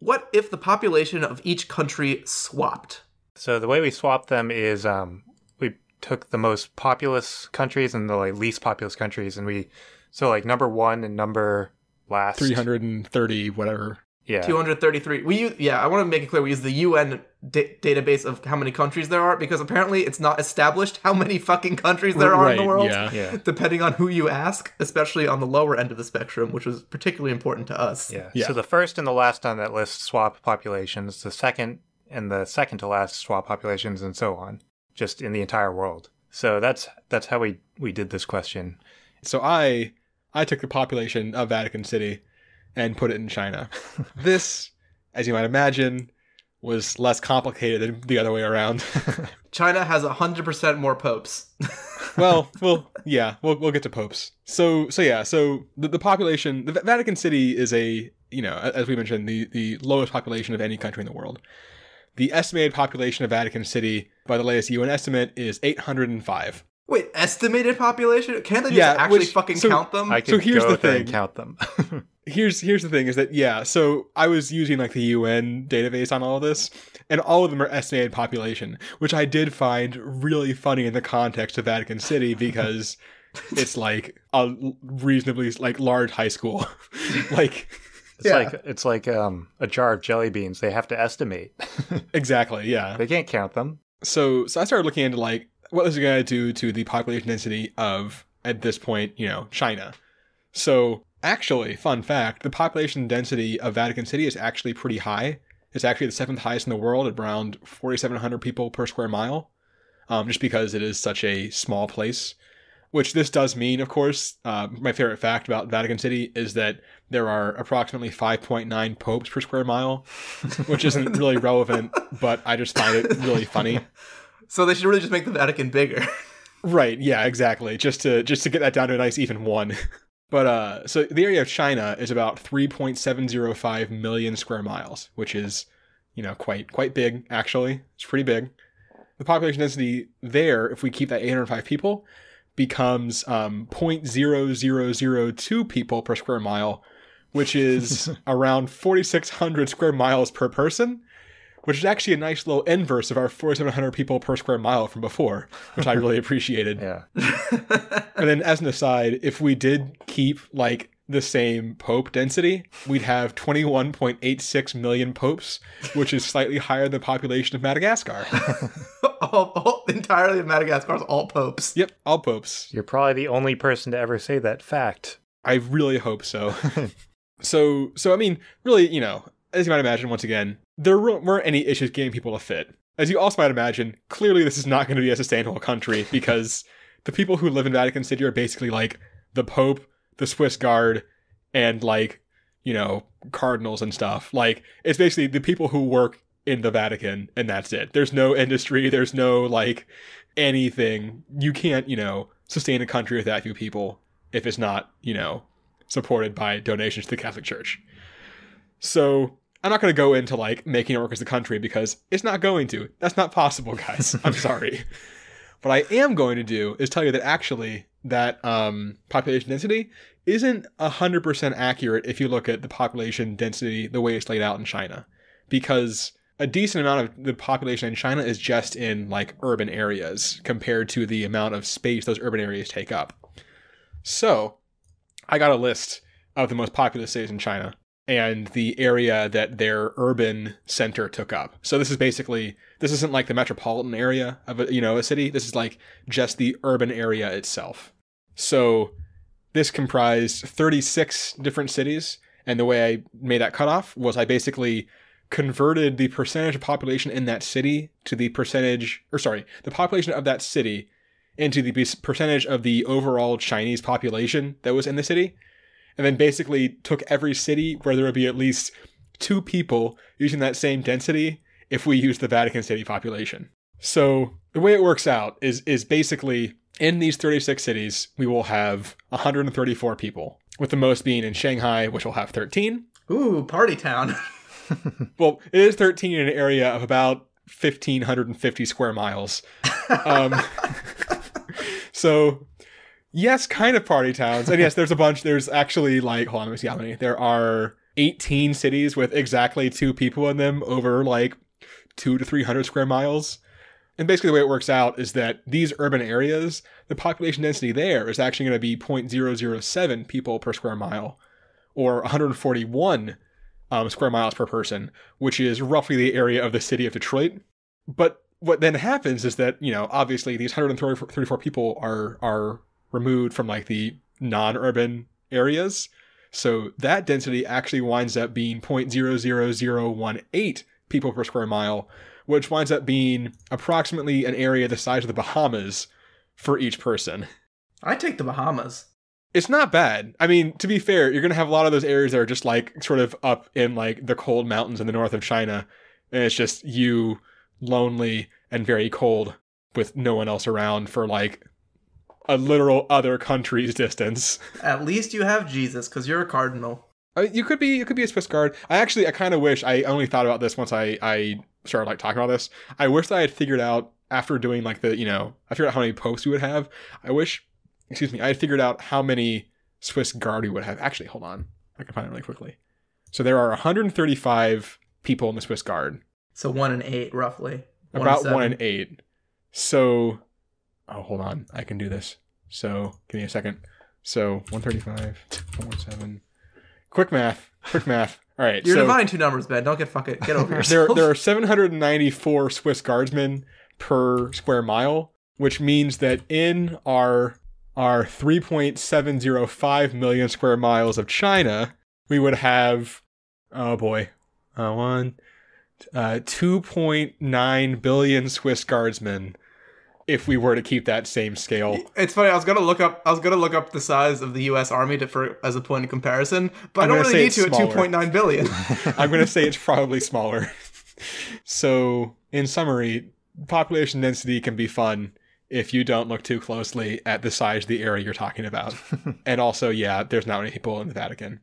What if the population of each country swapped? So the way we swapped them is we took the most populous countries and the least populous countries, and number one and number last 330 whatever. Yeah. 233. I want to make it clear we use the UN database of how many countries there are, because apparently it's not established how many fucking countries there are in the world, depending on who you ask, especially on the lower end of the spectrum, which was particularly important to us. Yeah. So the first and the last on that list swap populations, the second and the second to last swap populations, and so on, just in the entire world. So that's how we did this question. So I took the population of Vatican City and put it in China. This, as you might imagine, was less complicated than the other way around. China has 100% more popes. We'll get to popes. So the population, the Vatican City is as we mentioned, the lowest population of any country in the world. The estimated population of Vatican City, by the latest UN estimate, is 805. Wait, estimated population? Can't they just actually count them? Here's the thing. And count them. Here's the thing is that, so I was using the UN database on all of this, and all of them are estimated population, which I did find really funny in the context of Vatican City, because it's a reasonably large high school. It's like a jar of jelly beans. They have to estimate. Exactly, yeah. They can't count them. So I started looking into what is it going to do to the population density of, at this point, China. So actually, fun fact, the population density of Vatican City is actually pretty high. It's actually the 7th highest in the world at around 4,700 people per square mile, just because it is such a small place. Which this does mean, of course, my favorite fact about Vatican City is that there are approximately 5.9 popes per square mile, which isn't really relevant, but I just find it really funny. So they should really just make the Vatican bigger. Right, yeah, exactly. Just to get that down to a nice even 1. But so the area of China is about 3.705 million square miles, which is, quite big, actually. It's pretty big. The population density there, if we keep that 805 people, becomes 0.0002 people per square mile, which is around 4,600 square miles per person, which is actually a nice little inverse of our 4,700 people per square mile from before, which I really appreciated. Yeah. And then as an aside, if we did keep the same pope density, we'd have 21.86 million popes, which is slightly higher than the population of Madagascar. Entirely of Madagascar is all popes. Yep, all popes. You're probably the only person to ever say that fact. I really hope so. So I mean, really, as you might imagine, once again, there weren't any issues getting people to fit. As you also might imagine, clearly this is not going to be a sustainable country, because the people who live in Vatican City are basically the Pope, the Swiss Guard, and cardinals and stuff. It's basically the people who work in the Vatican, and that's it. There's no industry, there's no anything. You can't, sustain a country with that few people if it's not, supported by donations to the Catholic Church. So I'm not going to go into making it work as a country, because it's not going to. That's not possible, guys. I'm sorry. What I am going to do is tell you that actually that population density isn't 100% accurate if you look at the population density the way it's laid out in China, because a decent amount of the population in China is just in urban areas compared to the amount of space those urban areas take up. So I got a list of the most populous cities in China and the area that their urban center took up. So this isn't the metropolitan area of a city. This is just the urban area itself. So this comprised 36 different cities, and the way I made that cutoff was I basically converted the percentage of population in that city to the population of that city into the percentage of the overall Chinese population that was in the city, and then basically took every city where there would be at least 2 people using that same density if we use the Vatican City population. So the way it works out is basically in these 36 cities, we will have 134 people, with the most being in Shanghai, which will have 13. Ooh, party town. Well, it is 13 in an area of about 1,550 square miles. So, yes, kind of party towns. And yes, there's a bunch. There's actually hold on, let me see how many. There are 18 cities with exactly 2 people in them over like 200 to 300 square miles. And basically the way it works out is that these urban areas, the population density there is actually going to be 0.007 people per square mile, or 141 square miles per person, which is roughly the area of the city of Detroit. But what then happens is that, obviously these 134 people are removed from like the non-urban areas. So that density actually winds up being 0.00018 people per square mile, which winds up being approximately an area the size of the Bahamas for each person. I take the Bahamas. It's not bad. I mean, to be fair, you're going to have a lot of those areas that are just like sort of up in like the cold mountains in the north of China. And it's just you, lonely and very cold with no one else around for like a literal other country's distance. At least you have Jesus, because you're a cardinal. You could be a Swiss Guard. I kind of wish, I only thought about this once I started like talking about this. I wish that I had figured out after doing like the, I figured out how many popes we would have. I had figured out how many Swiss Guard we would have. Actually, hold on. I can find it really quickly. So there are 135 people in the Swiss Guard. So 1 in 8, roughly. About 1 in 8. So, hold on. I can do this. So, give me a second. So, 135, 117. Quick math. All right. You're dividing two numbers, Ben. Don't get over yourself. There are 794 Swiss Guardsmen per square mile, which means that in our 3.705 million square miles of China, we would have, 2.9 billion Swiss Guardsmen if we were to keep that same scale. It's funny. I was gonna look up the size of the U.S. Army as a point of comparison, but I don't really need to at 2.9 billion. I'm gonna say it's probably smaller. So, in summary, population density can be fun if you don't look too closely at the size of the area you're talking about. And also, there's not many people in the Vatican.